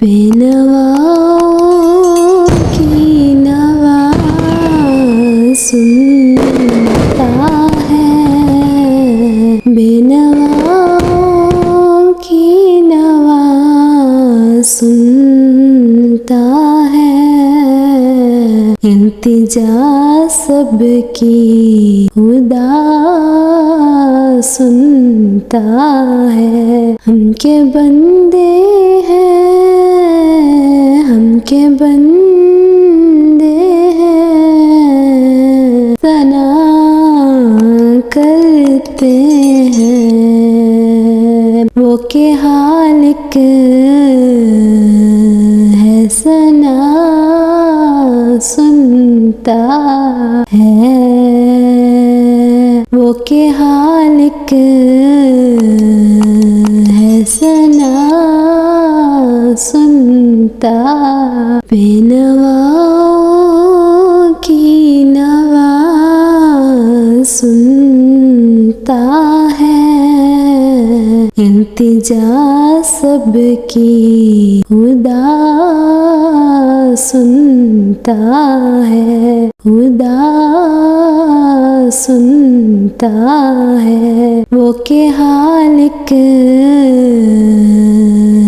बेनवाओं की नवा सुनता है, बेनवाओं की नवा सुनता है। इल्तिजा सबकी खुदा सुनता है। हम के बंदे हैं, हम के बंदे हैं, सना करते हैं। वो के हालिक है, सना सुनता है। वो के हालिक है, सना सुनता। बेनवाओं की नवा सुनता है। इल्तिजा सबकी खुदा सुनता है, खुदा सुनता है। वो के हालिक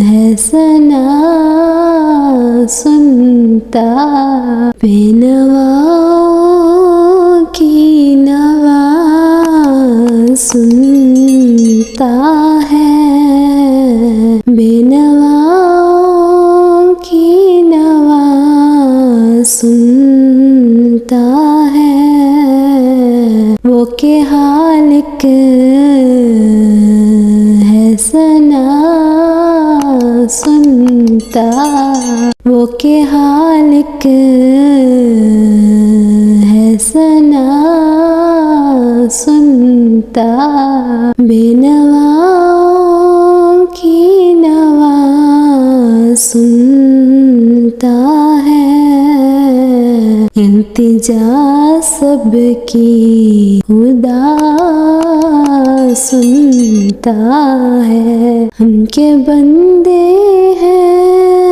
है, सना सुनता। बेनवाओं की नवा सुनता है, बेनवाओं की नवा सुनता है। वो के हालिक है, सना सुनता। वो के हालिक है, सना सुनता। बेनवाओं की नवा सुनता है। इल्तिजा सबकी खुदा सुनता है। हम के बंदे हैं,